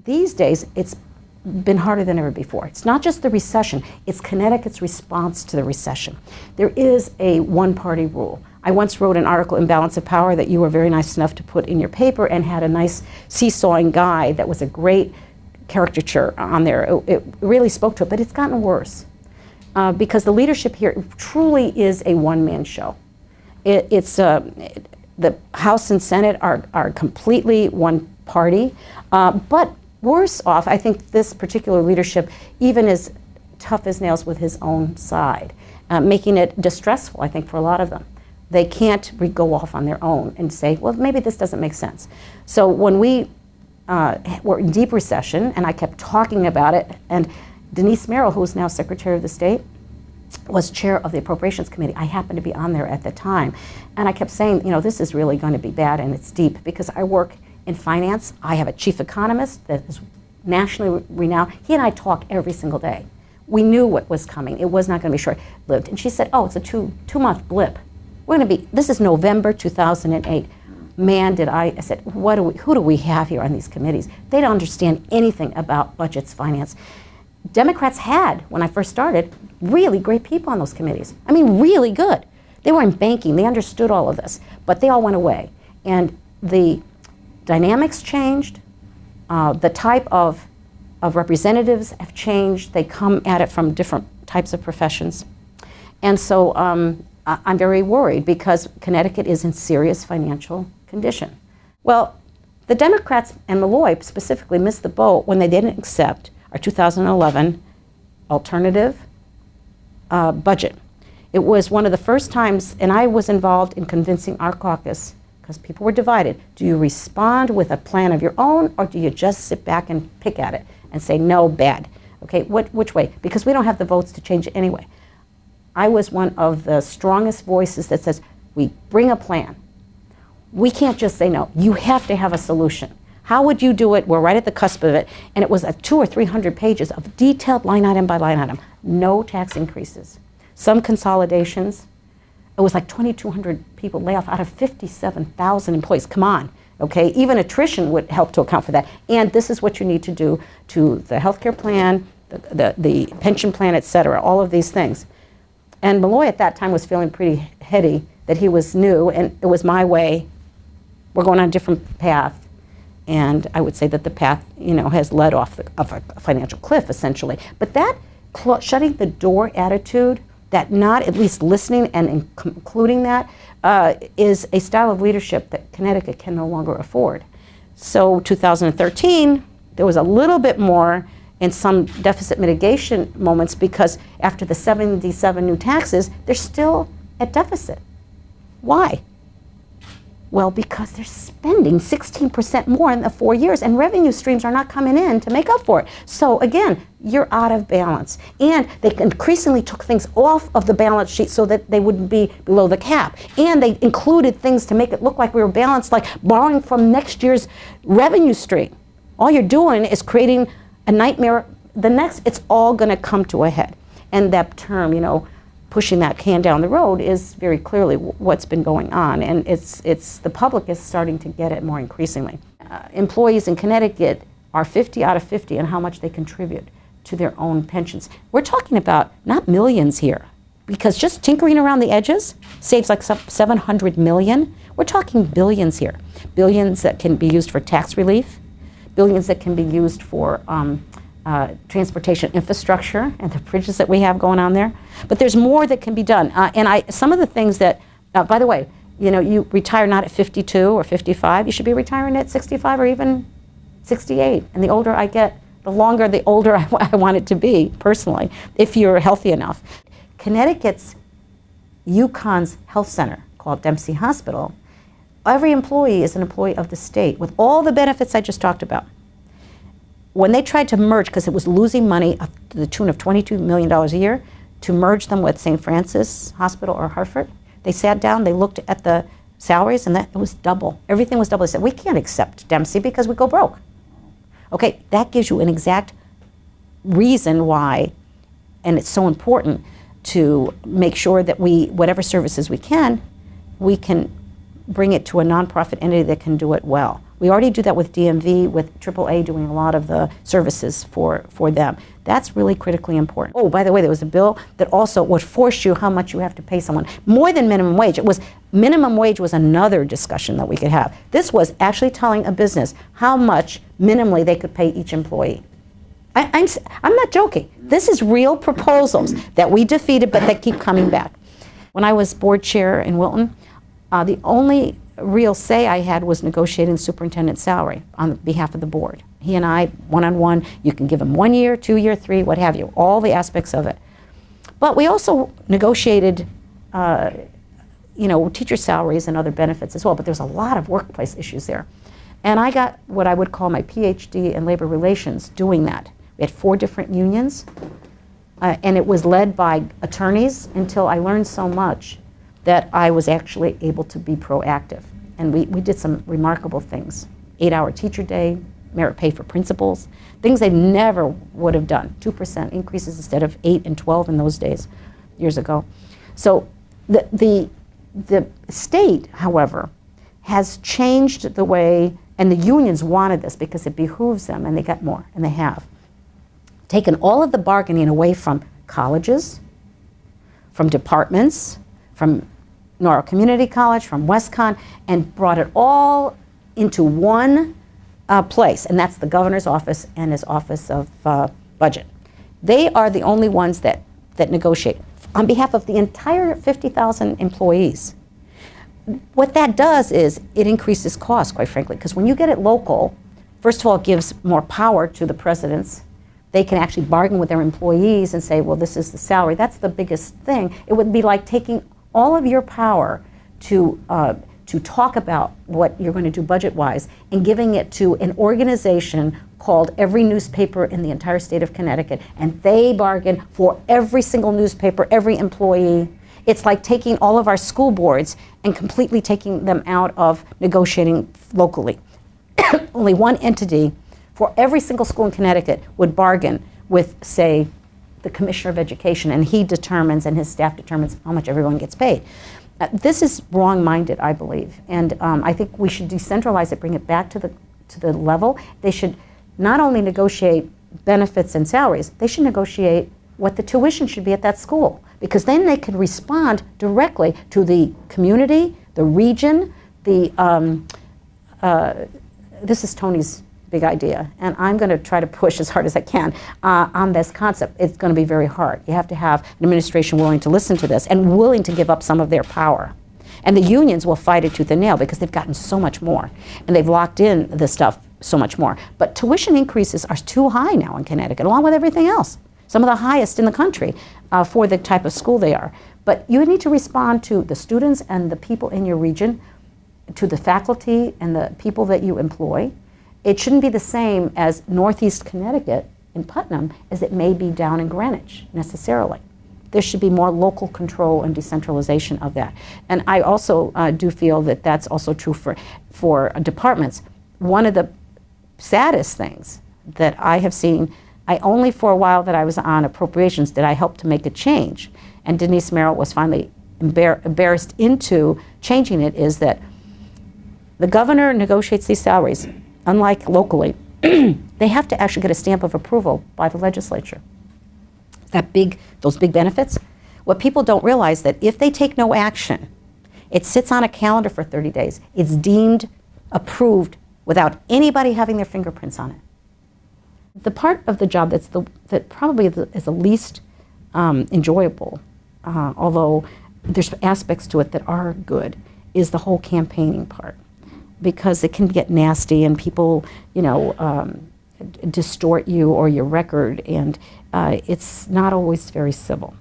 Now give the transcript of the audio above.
these days, it's been harder than ever before. It's not just the recession, it's Connecticut's response to the recession. There is a one-party rule. I once wrote an article in Balance of Power that you were very nice enough to put in your paper, and had a nice seesawing guy that was a great caricature on there. It really spoke to it, but it's gotten worse because the leadership here truly is a one-man show. The House and Senate are completely one party, but worse off, I think this particular leadership even is tough as nails with his own side, making it distressful, I think, for a lot of them. They can't go off on their own and say, well, maybe this doesn't make sense. So when we were in deep recession, and I kept talking about it, and Denise Merrill, who is now Secretary of the State, was chair of the Appropriations Committee. I happened to be on there at the time. And I kept saying, you know, this is really going to be bad, and it's deep, because I work in finance. I have a chief economist that is nationally renowned. He and I talk every single day. We knew what was coming. It was not going to be short-lived. And she said, oh, it's a two-month blip. This is November 2008. Man, I said, who do we have here on these committees? They don't understand anything about budgets, finance. Democrats had, when I first started, really great people on those committees. I mean, really good. They were in banking, they understood all of this, but they all went away. And the dynamics changed, the type of representatives have changed. They come at it from different types of professions. And so I'm very worried, because Connecticut is in serious financial condition. Well, the Democrats and Malloy specifically missed the boat when they didn't accept our 2011 alternative budget. It was one of the first times, and I was involved in convincing our caucus, because people were divided. Do you respond with a plan of your own, or do you just sit back and pick at it and say, no, bad? Okay, which way? Because we don't have the votes to change it anyway. I was one of the strongest voices that says, we bring a plan. We can't just say no. You have to have a solution. How would you do it? We're right at the cusp of it. And it was 200 or 300 pages of detailed line item by line item. No tax increases. Some consolidations. It was like 2,200 people layoff out of 57,000 employees. Come on, okay? Even attrition would help to account for that. And this is what you need to do to the healthcare plan, the pension plan, et cetera, all of these things. And Malloy at that time was feeling pretty heady that he was new, and it was my way. We're going on a different path. And I would say that the path, you know, has led off of a financial cliff, essentially. But that shutting the door attitude, that not at least listening and including that, is a style of leadership that Connecticut can no longer afford. So 2013, there was a little bit more in some deficit mitigation moments, because after the 77 new taxes, they're still at deficit. Why? Well, because they're spending 16% more in the 4 years, and revenue streams are not coming in to make up for it. So again, you're out of balance. And they increasingly took things off of the balance sheet so that they wouldn't be below the cap. And they included things to make it look like we were balanced, like borrowing from next year's revenue stream. All you're doing is creating a nightmare. It's all going to come to a head. And that term, you know, pushing that can down the road, is very clearly what's been going on, and it's the public is starting to get it more increasingly. Employees in Connecticut are 50 out of 50 in how much they contribute to their own pensions. We're talking about not millions here, because just tinkering around the edges saves like 700 million. We're talking billions here. Billions that can be used for tax relief, billions that can be used for transportation infrastructure and the bridges that we have going on there. But there's more that can be done. Some of the things that, by the way, you know, you retire not at 52 or 55, you should be retiring at 65 or even 68. And the older I get, the longer the older I want it to be, personally, if you're healthy enough. Connecticut's UConn's health center, called Dempsey Hospital, every employee is an employee of the state with all the benefits I just talked about. When they tried to merge, because it was losing money up to the tune of $22 million a year, to merge them with St. Francis Hospital or Hartford, they sat down, they looked at the salaries, and it was double. Everything was double. They said, we can't accept Dempsey because we go broke. Okay, that gives you an exact reason why, and it's so important to make sure that whatever services we can bring it to a nonprofit entity that can do it well. We already do that with DMV, with AAA doing a lot of the services for them. That's really critically important. Oh, by the way, there was a bill that also would force you how much you have to pay someone, more than minimum wage. Minimum wage was another discussion that we could have. This was actually telling a business how much minimally they could pay each employee. I'm not joking. This is real proposals that we defeated, but that keep coming back. When I was board chair in Wilton, the only real say I had was negotiating the superintendent's salary on behalf of the board. He and I, one-on-one, you can give him 1 year, 2 year, 3, what have you, all the aspects of it. But we also negotiated, teacher salaries and other benefits as well, but there's a lot of workplace issues there. And I got what I would call my PhD in labor relations doing that. We had 4 different unions, and it was led by attorneys until I learned so much that I was actually able to be proactive. And we did some remarkable things. 8-hour teacher day, merit pay for principals, things they never would have done. 2% increases instead of 8 and 12 in those days, years ago. So the state, however, has changed the way, and the unions wanted this because it behooves them, and they got more, and they have. Taken all of the bargaining away from colleges, from departments, from Norwell Community College, from WestCon, and brought it all into one place, and that's the governor's office and his office of budget. They are the only ones that negotiate on behalf of the entire 50,000 employees. What that does is it increases costs, quite frankly, because when you get it local, first of all, it gives more power to the presidents. They can actually bargain with their employees and say, well, this is the salary. That's the biggest thing. It would be like taking all of your power to talk about what you're going to do budget-wise and giving it to an organization called every newspaper in the entire state of Connecticut, and they bargain for every single newspaper, every employee. It's like taking all of our school boards and completely taking them out of negotiating locally. Only one entity for every single school in Connecticut would bargain with, say, the Commissioner of Education, and he determines, and his staff determines how much everyone gets paid. This is wrong-minded, I believe, and I think we should decentralize it, bring it back to the level. They should not only negotiate benefits and salaries, they should negotiate what the tuition should be at that school, because then they can respond directly to the community, the region, this is Tony's big idea, and I'm going to try to push as hard as I can on this concept. It's going to be very hard. You have to have an administration willing to listen to this and willing to give up some of their power. And the unions will fight it tooth and nail because they've gotten so much more, and they've locked in this stuff so much more. But tuition increases are too high now in Connecticut, along with everything else. Some of the highest in the country for the type of school they are. But you need to respond to the students and the people in your region, to the faculty and the people that you employ. It shouldn't be the same as Northeast Connecticut in Putnam as it may be down in Greenwich, necessarily. There should be more local control and decentralization of that. And I also do feel that that's also true for departments. One of the saddest things that I have seen, I only for a while that I was on appropriations did I help to make a change, and Denise Merrill was finally embarrassed into changing it, is that the governor negotiates these salaries. Unlike locally, they have to actually get a stamp of approval by the legislature. Those big benefits, what people don't realize that if they take no action, it sits on a calendar for 30 days. It's deemed approved without anybody having their fingerprints on it. The part of the job that probably is the least enjoyable, although there's aspects to it that are good, is the whole campaigning part. Because it can get nasty and people, distort you or your record, and it's not always very civil.